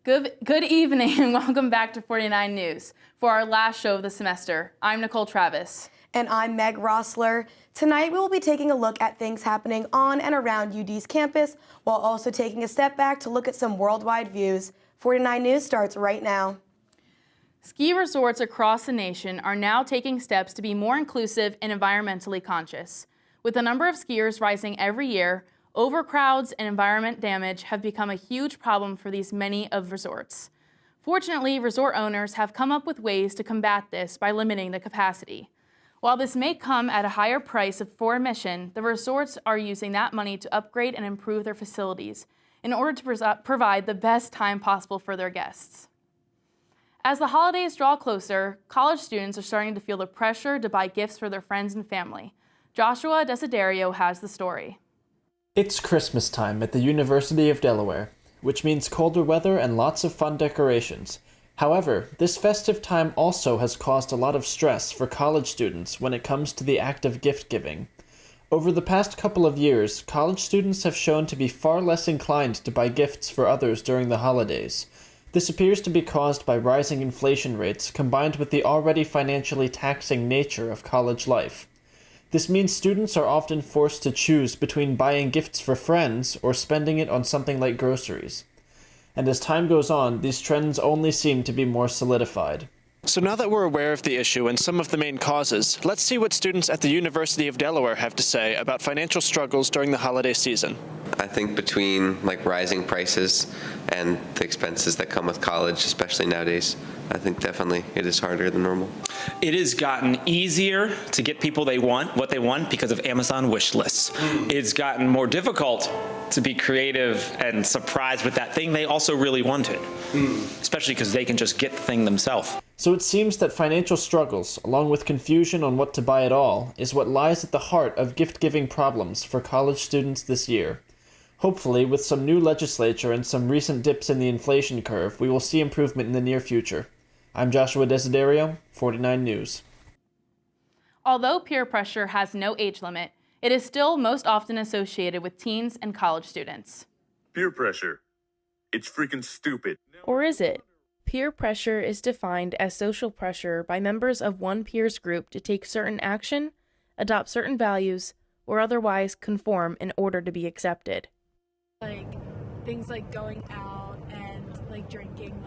Good evening and welcome back to 49 News for our last show of the semester. I'm Nicole Travis. And I'm Meg Rossler. Tonight we will be taking a look at things happening on and around UD's campus while also taking a step back to look at some worldwide views. 49 News starts right now. Ski resorts across the nation are now taking steps to be more inclusive and environmentally conscious. With the number of skiers rising every year, overcrowds and environment damage have become a huge problem for these many of resorts. Fortunately, resort owners have come up with ways to combat this by limiting the capacity. While this may come at a higher price for admission, the resorts are using that money to upgrade and improve their facilities in order to provide the best time possible for their guests. As the holidays draw closer, college students are starting to feel the pressure to buy gifts for their friends and family. Joshua Desiderio has the story. It's Christmas time at the University of Delaware, which means colder weather and lots of fun decorations. However, this festive time also has caused a lot of stress for college students when it comes to the act of gift giving. Over the past couple of years, college students have shown to be far less inclined to buy gifts for others during the holidays. This appears to be caused by rising inflation rates combined with the already financially taxing nature of college life. This means students are often forced to choose between buying gifts for friends or spending it on something like groceries. And as time goes on, these trends only seem to be more solidified. So now that we're aware of the issue and some of the main causes, let's see what students at the University of Delaware have to say about financial struggles during the holiday season. I think between rising prices and the expenses that come with college, especially nowadays, I think definitely it is harder than normal. It has gotten easier to get people what they want because of Amazon wish lists. It's gotten more difficult to be creative and surprised with that thing they also really wanted, especially because they can just get the thing themselves. So it seems that financial struggles, along with confusion on what to buy at all, is what lies at the heart of gift-giving problems for college students this year. Hopefully, with some new legislature and some recent dips in the inflation curve, we will see improvement in the near future. I'm Joshua Desiderio, 49 News. Although peer pressure has no age limit, it is still most often associated with teens and college students. Peer pressure. It's freaking stupid. Or is it? Peer pressure is defined as social pressure by members of one peers group to take certain action, adopt certain values, or otherwise conform in order to be accepted. Things like going out and drinking,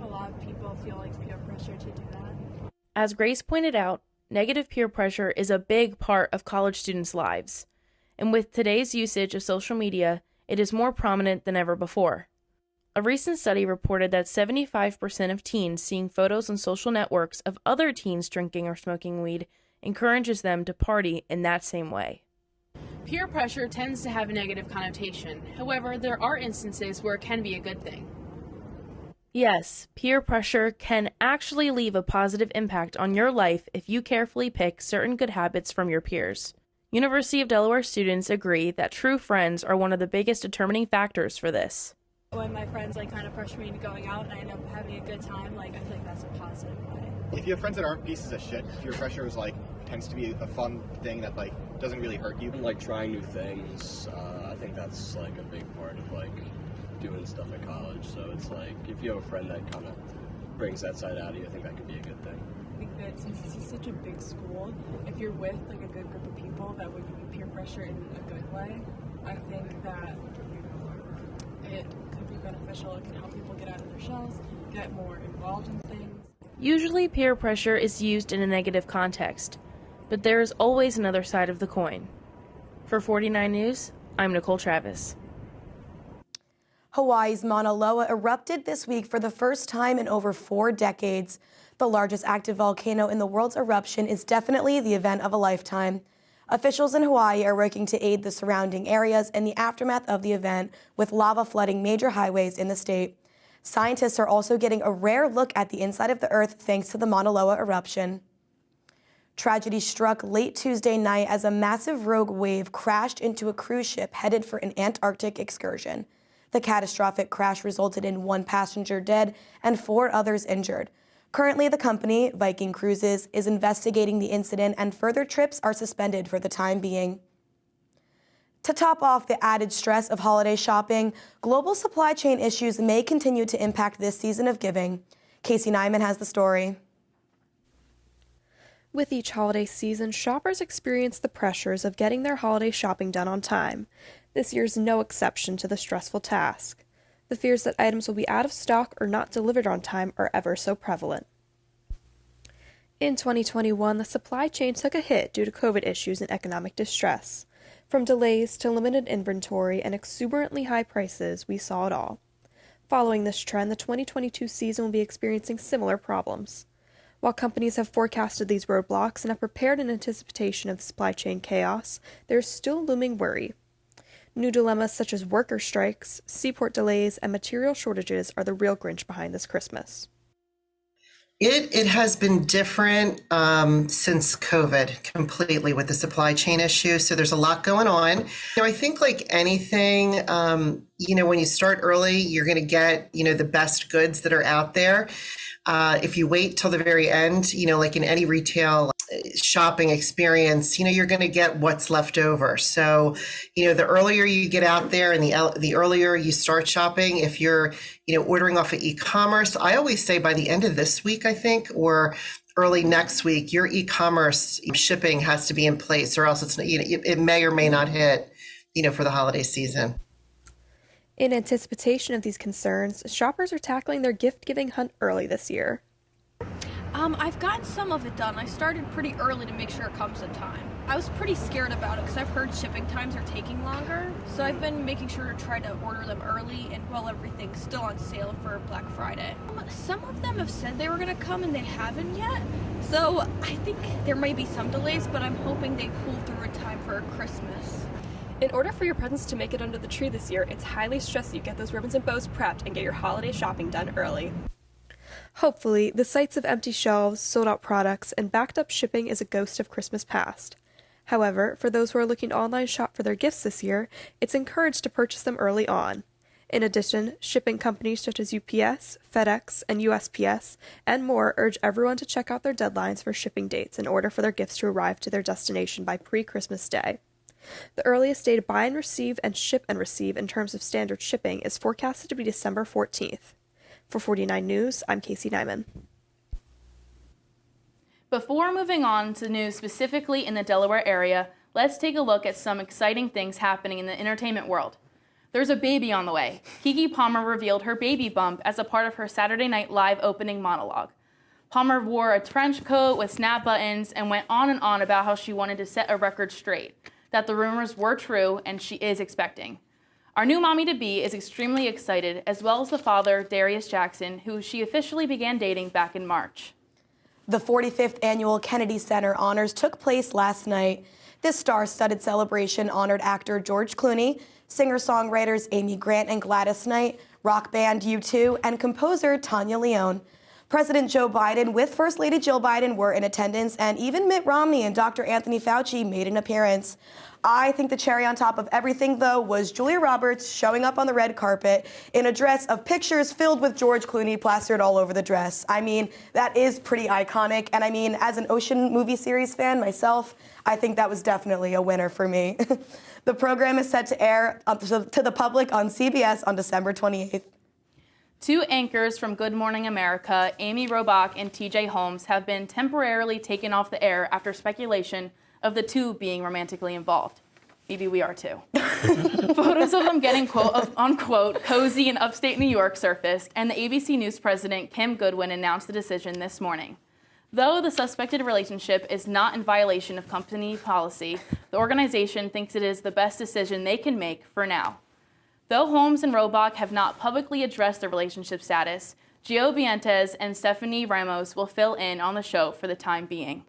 a lot of people feel peer pressure to do that. As Grace pointed out, negative peer pressure is a big part of college students' lives. And with today's usage of social media, it is more prominent than ever before. A recent study reported that 75% of teens seeing photos on social networks of other teens drinking or smoking weed encourages them to party in that same way. Peer pressure tends to have a negative connotation. However, there are instances where it can be a good thing. Yes, peer pressure can actually leave a positive impact on your life if you carefully pick certain good habits from your peers. University of Delaware students agree that true friends are one of the biggest determining factors for this. When my friends kind of push me into going out and I end up having a good time, I feel like that's a positive way. If you have friends that aren't pieces of shit, peer pressure is tends to be a fun thing that doesn't really hurt you. Trying new things, I think that's a big part of doing stuff at college. So it's if you have a friend that kind of brings that side out of you, I think that could be a good thing. I think that since this is such a big school, if you're with a good group of people that would give you peer pressure in a good way, I think that it could be beneficial. It can help people get out of their shells, get more involved in things. Usually peer pressure is used in a negative context, but there is always another side of the coin. For 49 News, I'm Nicole Travis. Hawaii's Mauna Loa erupted this week for the first time in over 4 decades. The largest active volcano in the world's eruption is definitely the event of a lifetime. Officials in Hawaii are working to aid the surrounding areas in the aftermath of the event, with lava flooding major highways in the state. Scientists are also getting a rare look at the inside of the Earth thanks to the Mauna Loa eruption. Tragedy struck late Tuesday night as a massive rogue wave crashed into a cruise ship headed for an Antarctic excursion. The catastrophic crash resulted in 1 passenger dead and 4 others injured. Currently, the company, Viking Cruises, is investigating the incident and further trips are suspended for the time being. To top off the added stress of holiday shopping, global supply chain issues may continue to impact this season of giving. Casey Nyman has the story. With each holiday season, shoppers experience the pressures of getting their holiday shopping done on time. This year's no exception to the stressful task. The fears that items will be out of stock or not delivered on time are ever so prevalent. In 2021, the supply chain took a hit due to COVID issues and economic distress. From delays to limited inventory and exuberantly high prices, we saw it all. Following this trend, the 2022 season will be experiencing similar problems. While companies have forecasted these roadblocks and have prepared in anticipation of the supply chain chaos, there is still looming worry. New dilemmas such as worker strikes, seaport delays, and material shortages are the real Grinch behind this Christmas. It has been different since COVID completely with the supply chain issue. So there's a lot going on. I think like anything, when you start early, you're going to get, the best goods that are out there. If you wait till the very end, like in any retail shopping experience, you're going to get what's left over. So, the earlier you get out there and the earlier you start shopping, if you're, ordering off of e-commerce, I always say by the end of this week, I think, or early next week, your e-commerce shipping has to be in place, or else it may or may not hit, for the holiday season. In anticipation of these concerns, shoppers are tackling their gift-giving hunt early this year. I've gotten some of it done. I started pretty early to make sure it comes in time. I was pretty scared about it because I've heard shipping times are taking longer, so I've been making sure to try to order them early and while everything's still on sale for Black Friday. Some of them have said they were going to come and they haven't yet, so I think there may be some delays, but I'm hoping they pull through in time for Christmas. In order for your presents to make it under the tree this year, it's highly stressed that you get those ribbons and bows prepped and get your holiday shopping done early. Hopefully, the sights of empty shelves, sold-out products, and backed-up shipping is a ghost of Christmas past. However, for those who are looking to online shop for their gifts this year, it's encouraged to purchase them early on. In addition, shipping companies such as UPS, FedEx, and USPS, and more urge everyone to check out their deadlines for shipping dates in order for their gifts to arrive to their destination by pre-Christmas Day. The earliest day to buy and receive and ship and receive in terms of standard shipping is forecasted to be December 14th. For 49 News, I'm Casey Nyman. Before moving on to news specifically in the Delaware area, let's take a look at some exciting things happening in the entertainment world. There's a baby on the way. Keke Palmer revealed her baby bump as a part of her Saturday Night Live opening monologue. Palmer wore a trench coat with snap buttons and went on and on about how she wanted to set a record straight, that the rumors were true and she is expecting. Our new mommy-to-be is extremely excited, as well as the father, Darius Jackson, who she officially began dating back in March. The 45th Annual Kennedy Center Honors took place last night. This star-studded celebration honored actor George Clooney, singer-songwriters Amy Grant and Gladys Knight, rock band U2, and composer Tanya Leone. President Joe Biden with First Lady Jill Biden were in attendance, and even Mitt Romney and Dr. Anthony Fauci made an appearance. I think the cherry on top of everything, though, was Julia Roberts showing up on the red carpet in a dress of pictures filled with George Clooney plastered all over the dress. I mean, that is pretty iconic, and I mean, as an Ocean movie series fan myself, I think that was definitely a winner for me. The program is set to air to the public on CBS on December 28th. Two anchors from Good Morning America, Amy Robach and TJ Holmes, have been temporarily taken off the air after speculation of the two being romantically involved. Maybe we are too. Photos of them getting quote-unquote cozy in upstate New York surfaced, and the ABC News president Kim Goodwin announced the decision this morning. Though the suspected relationship is not in violation of company policy, the organization thinks it is the best decision they can make for now. Though Holmes and Robach have not publicly addressed their relationship status, Gio Bientes and Stephanie Ramos will fill in on the show for the time being.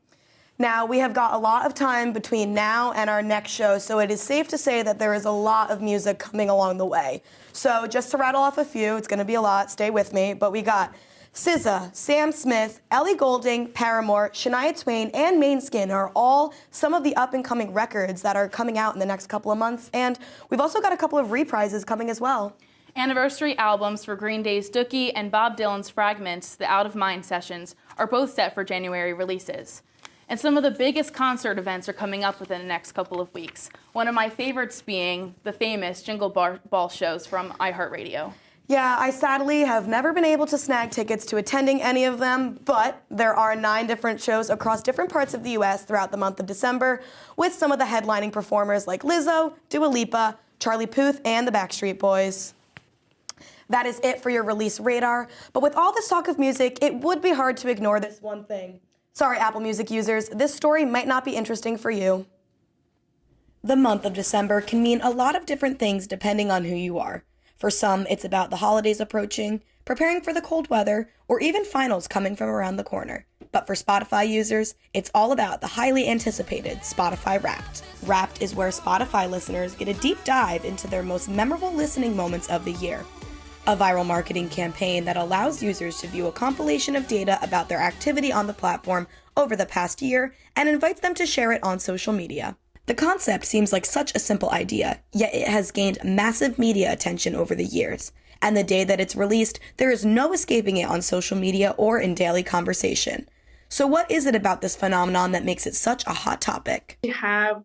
Now, we have got a lot of time between now and our next show, so it is safe to say that there is a lot of music coming along the way. So just to rattle off a few, it's going to be a lot, stay with me, but we got SZA, Sam Smith, Ellie Goulding, Paramore, Shania Twain, and Måneskin are all some of the up-and-coming records that are coming out in the next couple of months, and we've also got a couple of reprises coming as well. Anniversary albums for Green Day's Dookie and Bob Dylan's Fragments, the Out of Mind sessions, are both set for January releases. And some of the biggest concert events are coming up within the next couple of weeks. One of my favorites being the famous Jingle Ball shows from iHeartRadio. Yeah, I sadly have never been able to snag tickets to attending any of them, but there are 9 different shows across different parts of the U.S. throughout the month of December, with some of the headlining performers like Lizzo, Dua Lipa, Charlie Puth, and the Backstreet Boys. That is it for your release radar, but with all this talk of music, it would be hard to ignore this one thing. Sorry, Apple Music users, this story might not be interesting for you. The month of December can mean a lot of different things depending on who you are. For some, it's about the holidays approaching, preparing for the cold weather, or even finals coming from around the corner. But for Spotify users, it's all about the highly anticipated Spotify Wrapped. Wrapped is where Spotify listeners get a deep dive into their most memorable listening moments of the year. A viral marketing campaign that allows users to view a compilation of data about their activity on the platform over the past year and invites them to share it on social media. The concept seems like such a simple idea, yet it has gained massive media attention over the years. And the day that it's released, there is no escaping it on social media or in daily conversation. So what is it about this phenomenon that makes it such a hot topic? You have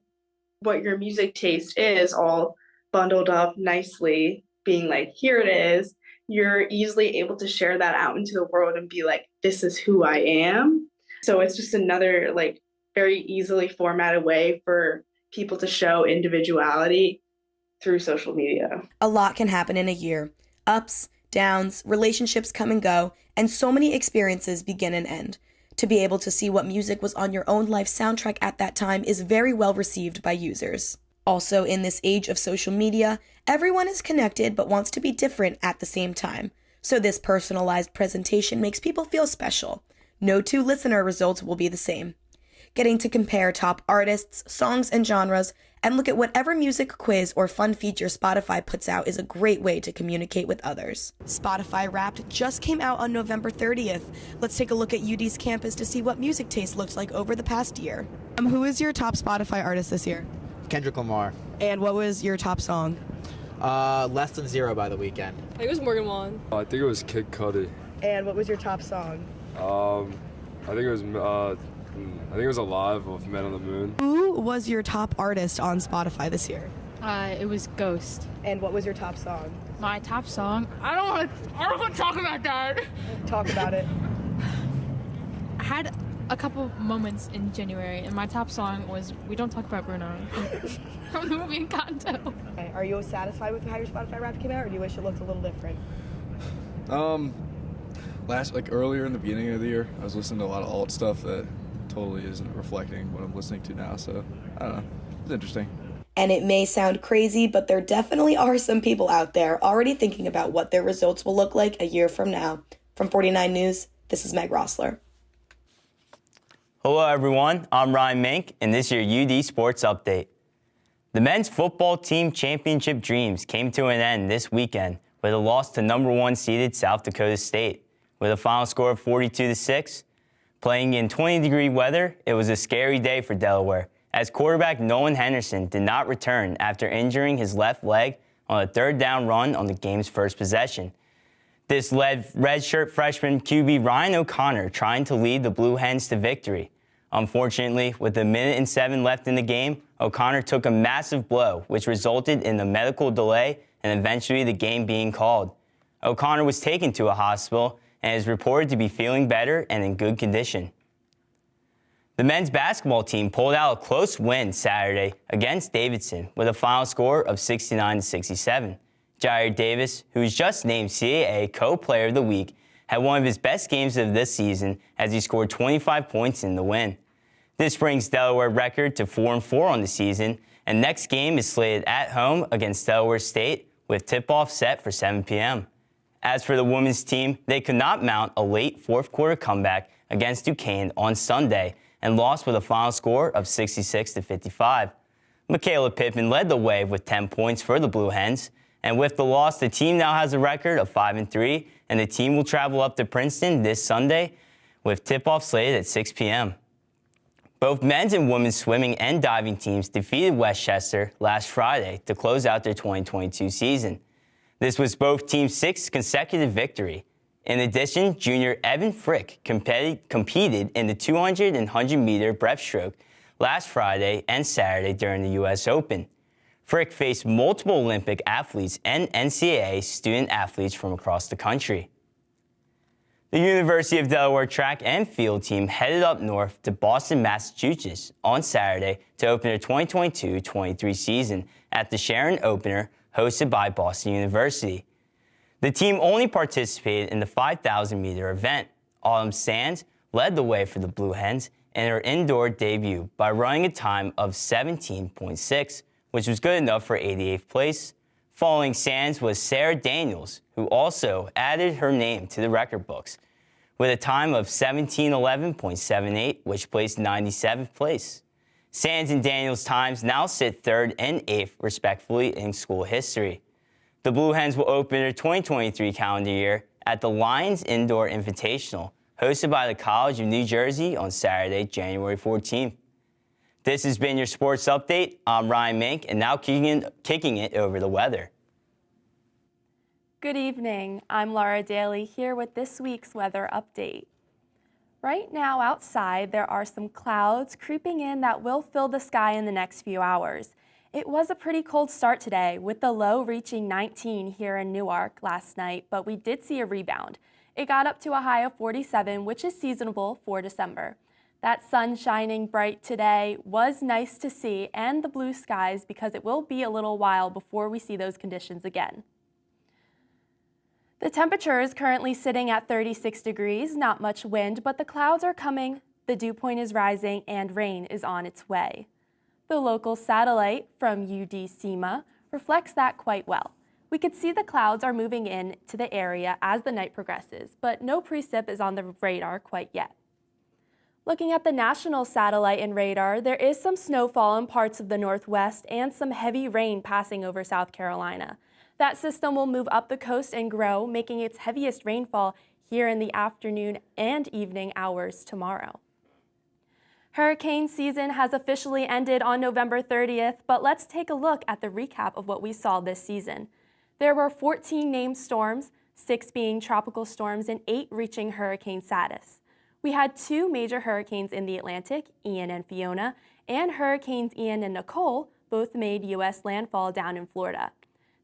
what your music taste is all bundled up nicely, being like, here it is. You're easily able to share that out into the world and be like, this is who I am. So it's just another like very easily formatted way for people to show individuality through social media. A lot can happen in a year. Ups, downs, relationships come and go, and so many experiences begin and end. To be able to see what music was on your own life soundtrack at that time is very well received by users. Also, in this age of social media, everyone is connected but wants to be different at the same time. So this personalized presentation makes people feel special. No 2 listener results will be the same. Getting to compare top artists, songs, and genres, and look at whatever music quiz or fun feature Spotify puts out is a great way to communicate with others. Spotify Wrapped just came out on November 30th. Let's take a look at UD's campus to see what music taste looks like over the past year. Who is your top Spotify artist this year? Kendrick Lamar. And what was your top song? Less Than Zero by The Weeknd. I think it was Morgan Wallen. I think it was Kid Cudi. And what was your top song? I think it was Alive of Men on the Moon. Who was your top artist on Spotify this year? It was Ghost. And what was your top song? My top song? I don't want to talk about that. Talk about it. I had a couple moments in January, and my top song was We Don't Talk About Bruno from the movie Encanto. Okay, are you satisfied with how your Spotify Wrapped came out, or do you wish it looked a little different? Earlier in the beginning of the year, I was listening to a lot of alt stuff that totally isn't reflecting what I'm listening to now, so I don't know. It's interesting. And it may sound crazy, but there definitely are some people out there already thinking about what their results will look like a year from now. From 49 News, this is Meg Rossler. Hello everyone, I'm Ryan Mink, and this is your UD Sports Update. The men's football team championship dreams came to an end this weekend with a loss to number 1 seeded South Dakota State. With a final score of 42-6, playing in 20-degree weather, it was a scary day for Delaware, as quarterback Nolan Henderson did not return after injuring his left leg on a 3rd down run on the game's first possession. This led redshirt freshman QB Ryan O'Connor trying to lead the Blue Hens to victory. Unfortunately, with 1:07 left in the game, O'Connor took a massive blow, which resulted in a medical delay and eventually the game being called. O'Connor was taken to a hospital and is reported to be feeling better and in good condition. The men's basketball team pulled out a close win Saturday against Davidson with a final score of 69-67. Jair Davis, who was just named CAA Co-Player of the Week, had one of his best games of this season as he scored 25 points in the win. This brings Delaware record to 4-4 on the season, and next game is slated at home against Delaware State with tip-off set for 7 p.m. As for the women's team, they could not mount a late fourth-quarter comeback against Duquesne on Sunday and lost with a final score of 66-55. Michaela Pittman led the way with 10 points for the Blue Hens, and with the loss, the team now has a record of 5-3, and the team will travel up to Princeton this Sunday with tip-off slated at 6 p.m. Both men's and women's swimming and diving teams defeated Westchester last Friday to close out their 2022 season. This was both teams' 6th consecutive victory. In addition, junior Evan Frick competed in the 200 and 100-meter breaststroke last Friday and Saturday during the U.S. Open. Frick faced multiple Olympic athletes and NCAA student athletes from across the country. The University of Delaware track and field team headed up north to Boston, Massachusetts on Saturday to open their 2022-23 season at the Sharon Opener hosted by Boston University. The team only participated in the 5,000-meter event. Autumn Sands led the way for the Blue Hens in her indoor debut by running a time of 17.6, which was good enough for 88th place. Following Sands was Sarah Daniels, who also added her name to the record books with a time of 17:11.78, which placed 97th place. Sands and Daniels' times now sit 3rd and 8th, respectively, in school history. The Blue Hens will open their 2023 calendar year at the Lions Indoor Invitational, hosted by the College of New Jersey on Saturday, January 14th. This has been your sports update. I'm Ryan Mink, and now kicking it over the weather. Good evening. I'm Laura Daly here with this week's weather update. Right now outside, there are some clouds creeping in that will fill the sky in the next few hours. It was a pretty cold start today, with the low reaching 19 here in Newark last night, but we did see a rebound. It got up to a high of 47, which is seasonable for December. That sun shining bright today was nice to see, and the blue skies, because it will be a little while before we see those conditions again. The temperature is currently sitting at 36 degrees, not much wind, but the clouds are coming, the dew point is rising, and rain is on its way. The local satellite from UD SEMA reflects that quite well. We could see the clouds are moving in to the area as the night progresses, but no precip is on the radar quite yet. Looking at the national satellite and radar, there is some snowfall in parts of the northwest and some heavy rain passing over South Carolina. That system will move up the coast and grow, making its heaviest rainfall here in the afternoon and evening hours tomorrow. Hurricane season has officially ended on November 30th, but let's take a look at the recap of what we saw this season. There were 14 named storms, 6 being tropical storms and 8 reaching hurricane status. We had 2 major hurricanes in the Atlantic, Ian and Fiona, and Hurricanes Ian and Nicole both made U.S. landfall down in Florida.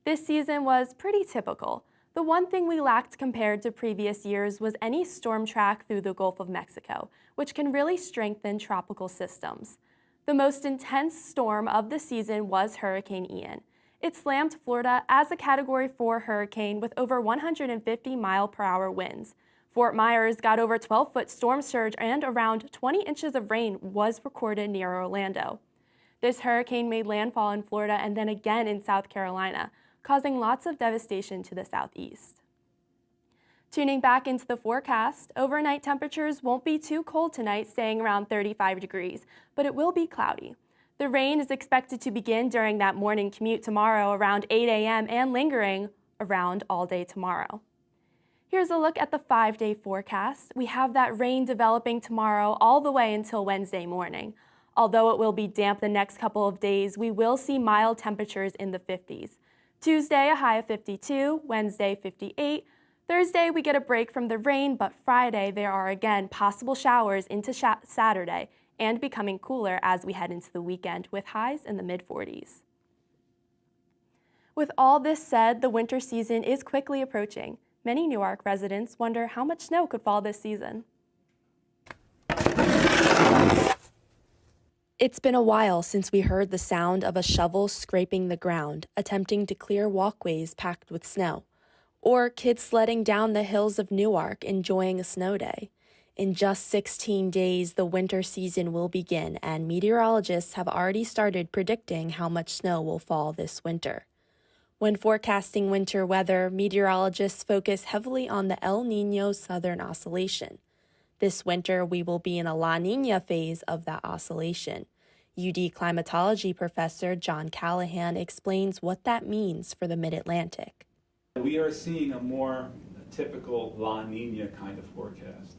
This season was pretty typical. The one thing we lacked compared to previous years was any storm track through the Gulf of Mexico, which can really strengthen tropical systems. The most intense storm of the season was Hurricane Ian. It slammed Florida as a Category 4 hurricane with over 150-mile-per-hour winds. Fort Myers got over 12-foot storm surge and around 20 inches of rain was recorded near Orlando. This hurricane made landfall in Florida and then again in South Carolina, causing lots of devastation to the southeast. Tuning back into the forecast, overnight temperatures won't be too cold tonight, staying around 35 degrees, but it will be cloudy. The rain is expected to begin during that morning commute tomorrow around 8 a.m. and lingering around all day tomorrow. Here's a look at the 5-day forecast. We have that rain developing tomorrow all the way until Wednesday morning. Although it will be damp the next couple of days, we will see mild temperatures in the 50s. Tuesday, a high of 52, Wednesday, 58. Thursday, we get a break from the rain, but Friday, there are again possible showers into Saturday and becoming cooler as we head into the weekend with highs in the mid-40s. With all this said, the winter season is quickly approaching. Many Newark residents wonder how much snow could fall this season. It's been a while since we heard the sound of a shovel scraping the ground, attempting to clear walkways packed with snow, or kids sledding down the hills of Newark enjoying a snow day. In just 16 days, the winter season will begin, and meteorologists have already started predicting how much snow will fall this winter. When forecasting winter weather, meteorologists focus heavily on the El Niño Southern Oscillation. This winter, we will be in a La Niña phase of that oscillation. UD climatology professor John Callahan explains what that means for the Mid-Atlantic. We are seeing a more typical La Niña kind of forecast,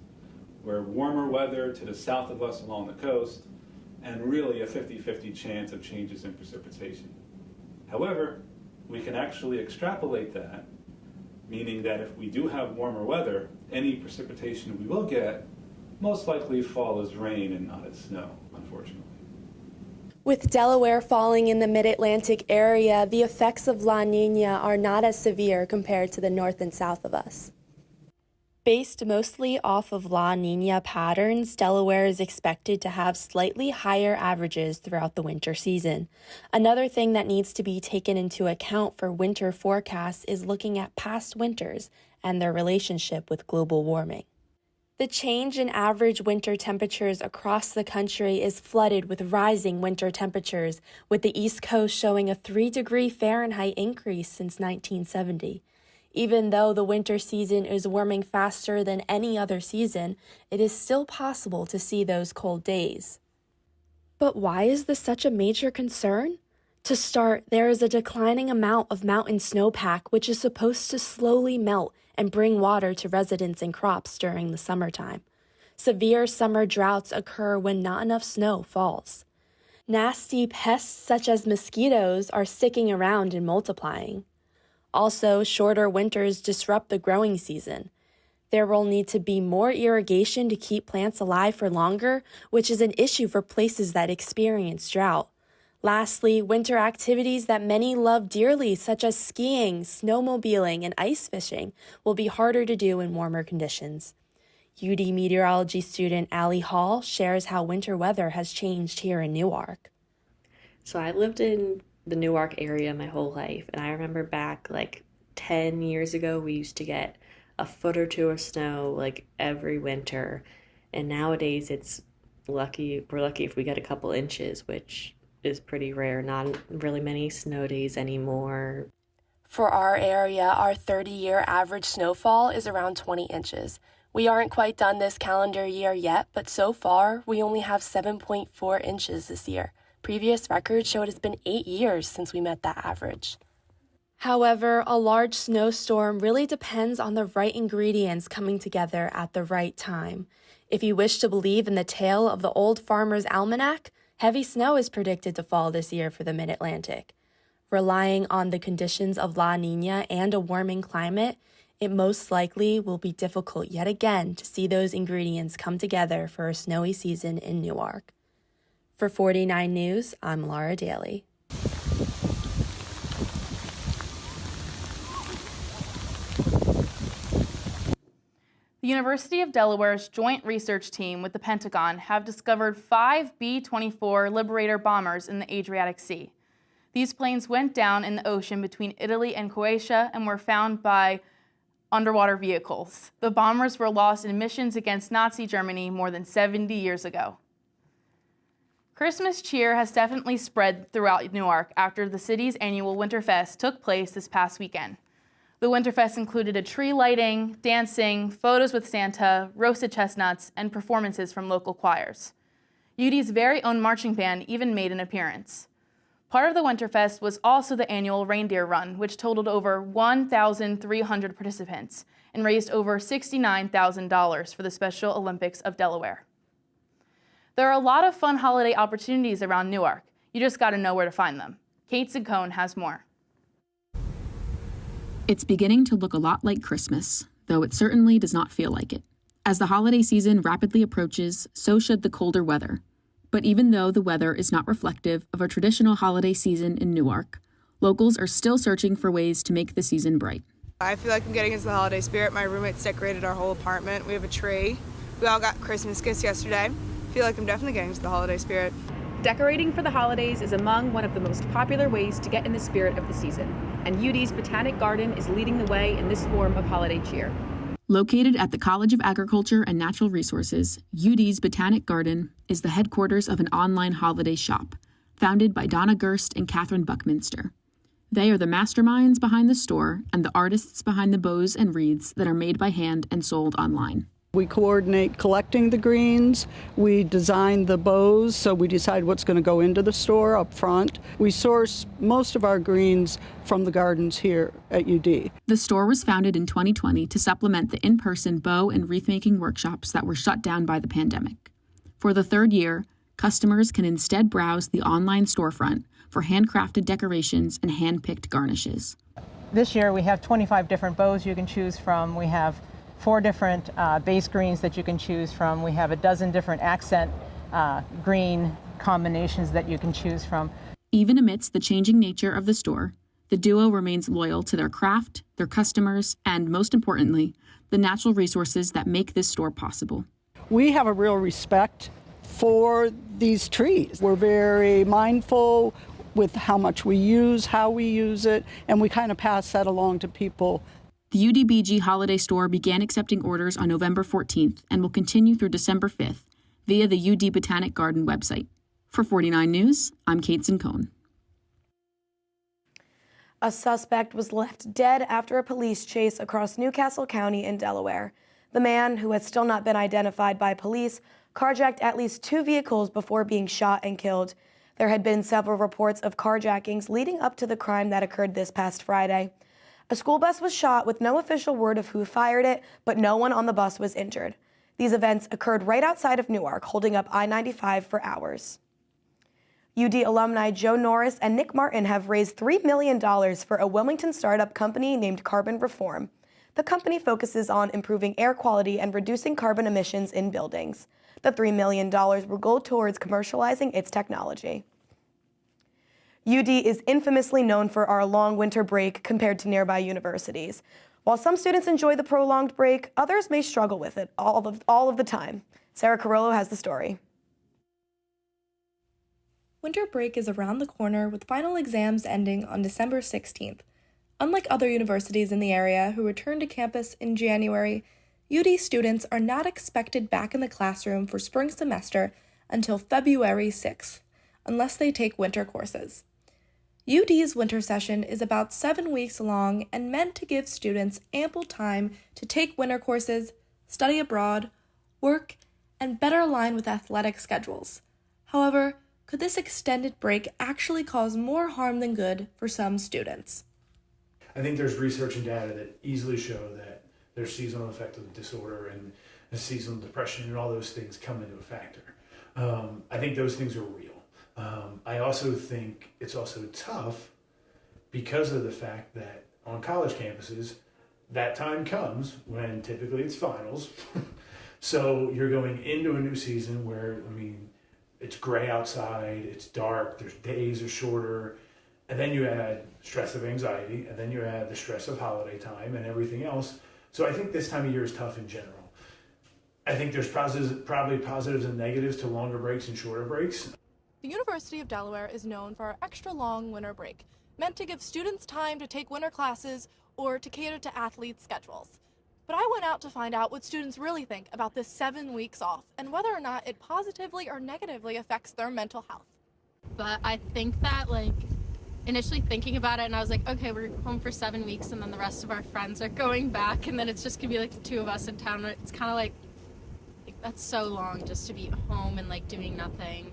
where warmer weather to the south of us along the coast, and really a 50-50 chance of changes in precipitation. However, we can actually extrapolate that, meaning that if we do have warmer weather, any precipitation we will get most likely fall as rain and not as snow, unfortunately. With Delaware falling in the mid-Atlantic area, the effects of La Niña are not as severe compared to the north and south of us. Based mostly off of La Niña patterns, Delaware is expected to have slightly higher averages throughout the winter season. Another thing that needs to be taken into account for winter forecasts is looking at past winters and their relationship with global warming. The change in average winter temperatures across the country is flooded with rising winter temperatures, with the East Coast showing a 3-degree Fahrenheit increase since 1970. Even though the winter season is warming faster than any other season, it is still possible to see those cold days. But why is this such a major concern? To start, there is a declining amount of mountain snowpack, which is supposed to slowly melt and bring water to residents and crops during the summertime. Severe summer droughts occur when not enough snow falls. Nasty pests such as mosquitoes are sticking around and multiplying. Also, shorter winters disrupt the growing season. There will need to be more irrigation to keep plants alive for longer, which is an issue for places that experience drought. Lastly, winter activities that many love dearly, such as skiing, snowmobiling, and ice fishing, will be harder to do in warmer conditions. UD meteorology student Allie Hall shares how winter weather has changed here in Newark. So I lived in the Newark area my whole life, and I remember back like 10 years ago, we used to get a foot or two of snow like every winter, and nowadays we're lucky if we get a couple inches, which is pretty rare. Not really many snow days anymore. For our area, our 30-year average snowfall is around 20 inches. We aren't quite done this calendar year yet, but so far, we only have 7.4 inches this year. Previous records showed it's been 8 years since we met that average. However, a large snowstorm really depends on the right ingredients coming together at the right time. If you wish to believe in the tale of the old farmer's almanac, heavy snow is predicted to fall this year for the mid-Atlantic. Relying on the conditions of La Niña and a warming climate, it most likely will be difficult yet again to see those ingredients come together for a snowy season in Newark. For 49 News, I'm Laura Daly. The University of Delaware's joint research team with the Pentagon have discovered 5 B-24 Liberator bombers in the Adriatic Sea. These planes went down in the ocean between Italy and Croatia and were found by underwater vehicles. The bombers were lost in missions against Nazi Germany more than 70 years ago. Christmas cheer has definitely spread throughout Newark after the city's annual Winterfest took place this past weekend. The Winterfest included a tree lighting, dancing, photos with Santa, roasted chestnuts, and performances from local choirs. UD's very own marching band even made an appearance. Part of the Winterfest was also the annual reindeer run, which totaled over 1,300 participants and raised over $69,000 for the Special Olympics of Delaware. There are a lot of fun holiday opportunities around Newark. You just got to know where to find them. Kate Zincone has more. It's beginning to look a lot like Christmas, though it certainly does not feel like it. As the holiday season rapidly approaches, so should the colder weather. But even though the weather is not reflective of a traditional holiday season in Newark, locals are still searching for ways to make the season bright. I feel like I'm getting into the holiday spirit. My roommates decorated our whole apartment. We have a tree. We all got Christmas gifts yesterday. I feel like I'm definitely getting into the holiday spirit. Decorating for the holidays is among one of the most popular ways to get in the spirit of the season, and UD's Botanic Garden is leading the way in this form of holiday cheer. Located at the College of Agriculture and Natural Resources, UD's Botanic Garden is the headquarters of an online holiday shop, founded by Donna Gerst and Catherine Buckminster. They are the masterminds behind the store and the artists behind the bows and wreaths that are made by hand and sold online. We coordinate collecting the greens, we design the bows, so we decide what's going to go into the store up front. We source most of our greens from the gardens here at UD. The store was founded in 2020 to supplement the in-person bow and wreath-making workshops that were shut down by the pandemic. For the third year, customers can instead browse the online storefront for handcrafted decorations and hand-picked garnishes. This year we have 25 different bows you can choose from. We have 4 different base greens that you can choose from. We have a dozen different accent green combinations that you can choose from. Even amidst the changing nature of the store, the duo remains loyal to their craft, their customers, and most importantly, the natural resources that make this store possible. We have a real respect for these trees. We're very mindful with how much we use, how we use it, and we kind of pass that along to people. The UDBG Holiday Store began accepting orders on November 14th and will continue through December 5th via the UD Botanic Garden website. For 49 News, I'm Kate Zincone. A suspect was left dead after a police chase across Newcastle County in Delaware. The man, who has still not been identified by police, carjacked at least 2 vehicles before being shot and killed. There had been several reports of carjackings leading up to the crime that occurred this past Friday. A school bus was shot with no official word of who fired it, but no one on the bus was injured. These events occurred right outside of Newark, holding up I-95 for hours. UD alumni Joe Norris and Nick Martin have raised $3 million for a Wilmington startup company named Carbon Reform. The company focuses on improving air quality and reducing carbon emissions in buildings. The $3 million will go towards commercializing its technology. UD is infamously known for our long winter break compared to nearby universities. While some students enjoy the prolonged break, others may struggle with it all of the time. Sarah Carollo has the story. Winter break is around the corner, with final exams ending on December 16th. Unlike other universities in the area who return to campus in January, UD students are not expected back in the classroom for spring semester until February 6th, unless they take winter courses. UD's winter session is about 7 weeks long and meant to give students ample time to take winter courses, study abroad, work, and better align with athletic schedules. However, could this extended break actually cause more harm than good for some students? I think there's research and data that easily show that there's seasonal affective disorder and seasonal depression and all those things come into a factor. I think those things are real. I also think it's also tough because of the fact that on college campuses, that time comes when typically it's finals. So you're going into a new season where, it's gray outside, it's dark, there's days are shorter, and then you add stress of anxiety, and then you add the stress of holiday time and everything else. So I think this time of year is tough in general. I think there's probably positives and negatives to longer breaks and shorter breaks. The University of Delaware is known for our extra long winter break, meant to give students time to take winter classes or to cater to athletes' schedules. But I went out to find out what students really think about this 7 weeks off and whether or not it positively or negatively affects their mental health. But I think that, initially thinking about it, and I was like, okay, we're home for 7 weeks, and then the rest of our friends are going back, and then it's just gonna be the 2 of us in town. It's kind of like that's so long just to be home and doing nothing.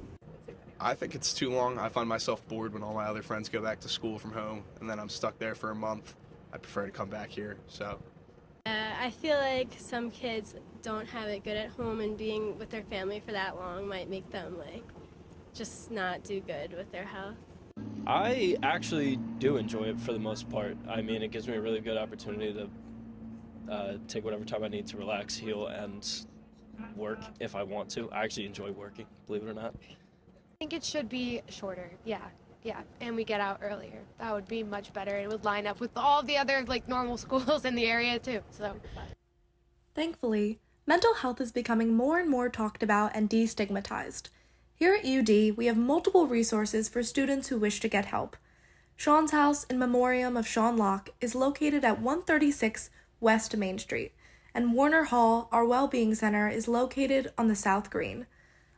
I think it's too long. I find myself bored when all my other friends go back to school from home, and then I'm stuck there for a month. I prefer to come back here, so. I feel like some kids don't have it good at home, and being with their family for that long might make them just not do good with their health. I actually do enjoy it for the most part. It gives me a really good opportunity to take whatever time I need to relax, heal, and work if I want to. I actually enjoy working, believe it or not. I think it should be shorter, yeah, and we get out earlier. That would be much better. It would line up with all the other normal schools in the area too, so. Thankfully, mental health is becoming more and more talked about and destigmatized. Here at UD, we have multiple resources for students who wish to get help. Sean's house in memoriam of Sean Locke is located at 136 West Main Street, and Warner Hall, our well-being center, is located on the South Green.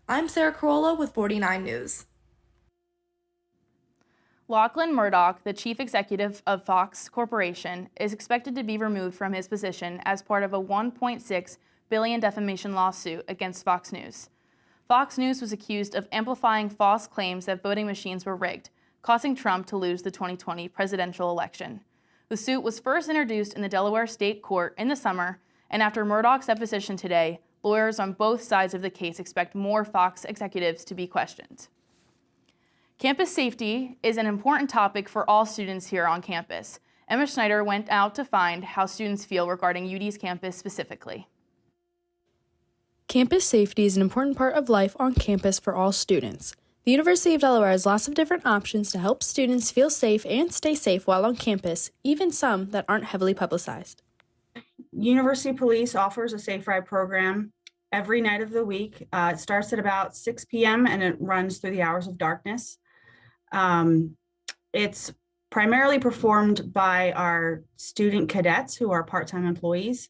I'm Sarah Carollo with 49 News. Lachlan Murdoch, the chief executive of Fox Corporation, is expected to be removed from his position as part of a $1.6 billion defamation lawsuit against Fox News. Fox News was accused of amplifying false claims that voting machines were rigged, causing Trump to lose the 2020 presidential election. The suit was first introduced in the Delaware State Court in the summer, and after Murdoch's deposition today, lawyers on both sides of the case expect more Fox executives to be questioned. Campus safety is an important topic for all students here on campus, Emma Schneider went out to find how students feel regarding UD's campus specifically. Campus safety is an important part of life on campus for all students. The University of Delaware has lots of different options to help students feel safe and stay safe while on campus, even some that aren't heavily publicized. University Police offers a Safe Ride program every night of the week. It starts at about 6 p.m. and it runs through the hours of darkness. It's primarily performed by our student cadets who are part-time employees,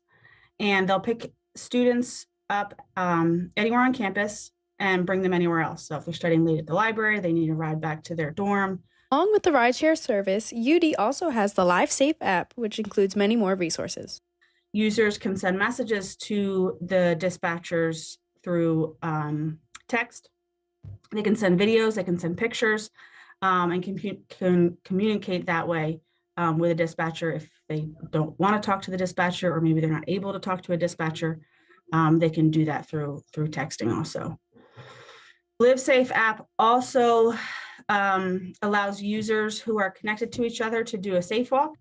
and they'll pick students up anywhere on campus and bring them anywhere else. So if they're studying late at the library, they need a ride back to their dorm. Along with the rideshare service, UD also has the LiveSafe app, which includes many more resources. Users can send messages to the dispatchers through text. They can send videos, they can send pictures, and can communicate that way with a dispatcher. If they don't want to talk to the dispatcher, or maybe they're not able to talk to a dispatcher, they can do that through texting also. LiveSafe app also allows users who are connected to each other to do a safe walk.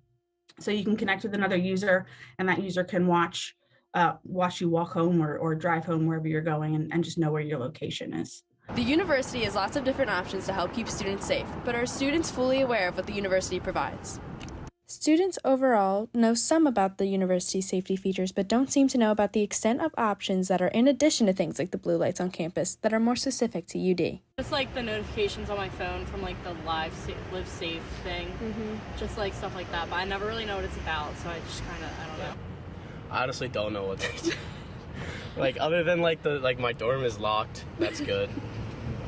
So you can connect with another user, and that user can watch you walk home or drive home wherever you're going, and just know where your location is. The university has lots of different options to help keep students safe, but are students fully aware of what the university provides? Students overall know some about the university's safety features, but don't seem to know about the extent of options that are in addition to things like the blue lights on campus that are more specific to UD. Just like the notifications on my phone from like the Live Safe thing, just like stuff like that. But I never really know what it's about, so I just kind of, I don't know. I honestly don't know what they do. Like other than like my dorm is locked, that's good.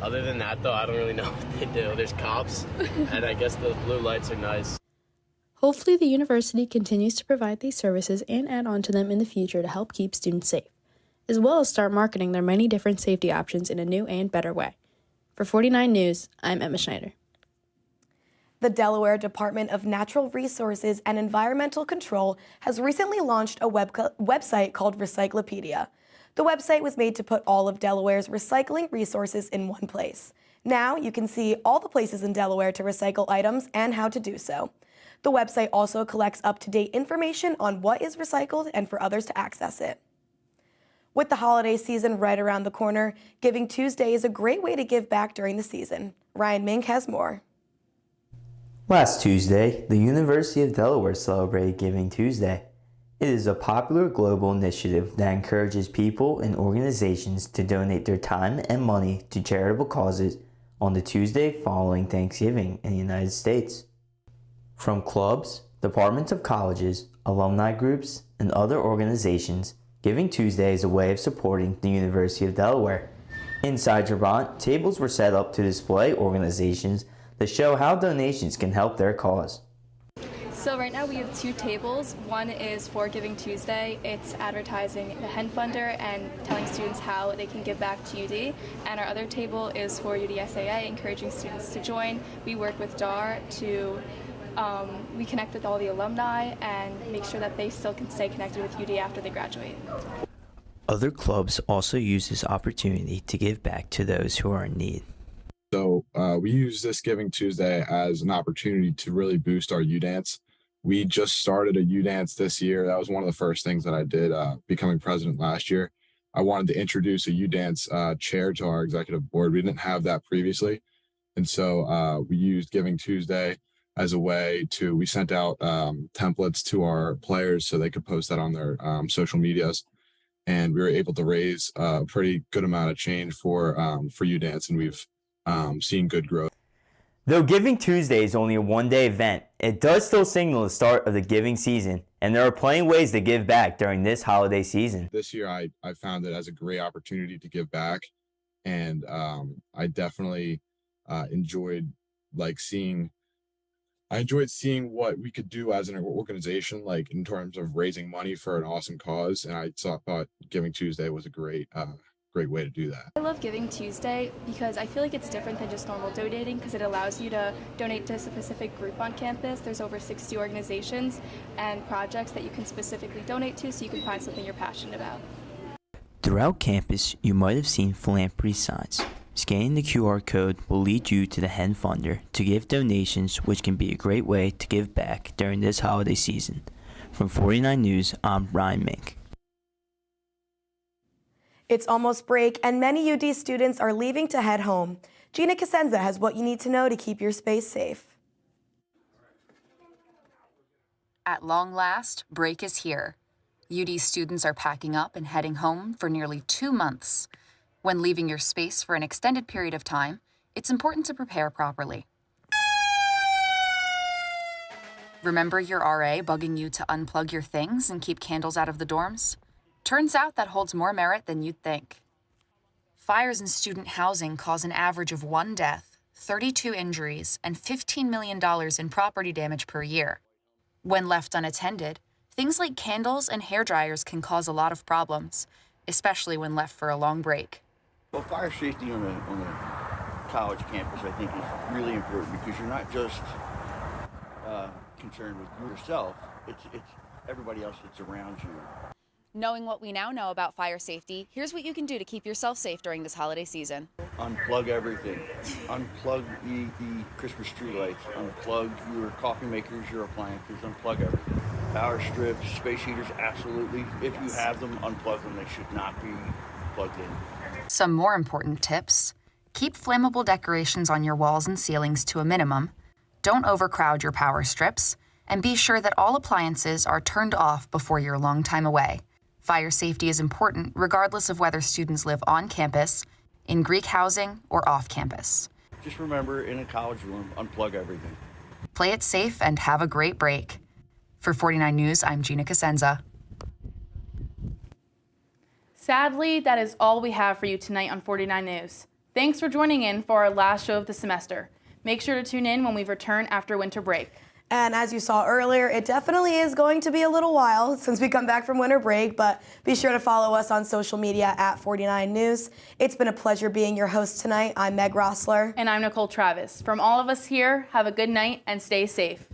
Other than that though, I don't really know what they do. There's cops, and I guess the blue lights are nice. Hopefully, the university continues to provide these services and add on to them in the future to help keep students safe, as well as start marketing their many different safety options in a new and better way. For 49 News, I'm Emma Schneider. The Delaware Department of Natural Resources and Environmental Control has recently launched a website called Recyclopedia. The website was made to put all of Delaware's recycling resources in one place. Now you can see all the places in Delaware to recycle items and how to do so. The website also collects up-to-date information on what is recycled and for others to access it. With the holiday season right around the corner, Giving Tuesday is a great way to give back during the season. Ryan Mink has more. Last Tuesday, the University of Delaware celebrated Giving Tuesday. It is a popular global initiative that encourages people and organizations to donate their time and money to charitable causes on the Tuesday following Thanksgiving in the United States. From clubs, departments of colleges, alumni groups, and other organizations, Giving Tuesday is a way of supporting the University of Delaware. Inside Trabant, tables were set up to display organizations that show how donations can help their cause. So right now we have two tables. One is for Giving Tuesday. It's advertising the Hen Funder and telling students how they can give back to UD. And our other table is for UDSAA, encouraging students to join. We work with DAR to we connect with all the alumni and make sure that they still can stay connected with UD after they graduate. Other clubs also use this opportunity to give back to those who are in need. So we use this Giving Tuesday as an opportunity to really boost our U-Dance. We just started a U-Dance this year. That was one of the first things that I did becoming president last year. I wanted to introduce a U-Dance chair to our executive board. We didn't have that previously. And so we used Giving Tuesday as a way to, we sent out templates to our players so they could post that on their social medias. And we were able to raise a pretty good amount of change for U-Dance, and we've seen good growth. Though Giving Tuesday is only a one-day event, it does still signal the start of the giving season, and there are plenty of ways to give back during this holiday season. This year, I found it as a great opportunity to give back, and I definitely enjoyed seeing what we could do as an organization, like in terms of raising money for an awesome cause, and I thought Giving Tuesday was a great way to do that. I love Giving Tuesday because I feel like it's different than just normal donating because it allows you to donate to a specific group on campus. There's over 60 organizations and projects that you can specifically donate to, so you can find something you're passionate about. Throughout campus, you might have seen philanthropy signs. Scanning the QR code will lead you to the Hen Funder to give donations, which can be a great way to give back during this holiday season. From 49 News, I'm Ryan Mink. It's almost break, and many UD students are leaving to head home. Gina Casenza has what you need to know to keep your space safe. At long last, break is here. UD students are packing up and heading home for nearly 2 months. When leaving your space for an extended period of time, it's important to prepare properly. Remember your RA bugging you to unplug your things and keep candles out of the dorms? Turns out that holds more merit than you'd think. Fires in student housing cause an average of 1 death, 32 injuries, and $15 million in property damage per year. When left unattended, things like candles and hair dryers can cause a lot of problems, especially when left for a long break. Well, fire safety on the college campus, I think, is really important because you're not just concerned with yourself, it's everybody else that's around you. Knowing what we now know about fire safety, here's what you can do to keep yourself safe during this holiday season. Unplug everything. Unplug the Christmas tree lights. Unplug your coffee makers, your appliances. Unplug everything. Power strips, space heaters, absolutely. If you have them, unplug them. They should not be plugged in. Some more important tips. Keep flammable decorations on your walls and ceilings to a minimum. Don't overcrowd your power strips. And be sure that all appliances are turned off before your long time away. Fire safety is important regardless of whether students live on campus, in Greek housing, or off campus. Just remember, in a college room, unplug everything. Play it safe and have a great break. For 49 News, I'm Gina Casenza. Sadly, that is all we have for you tonight on 49 News. Thanks for joining in for our last show of the semester. Make sure to tune in when we return after winter break. And as you saw earlier, it definitely is going to be a little while since we come back from winter break, but be sure to follow us on social media at 49 News. It's been a pleasure being your host tonight. I'm Meg Rossler. And I'm Nicole Travis. From all of us here, have a good night and stay safe.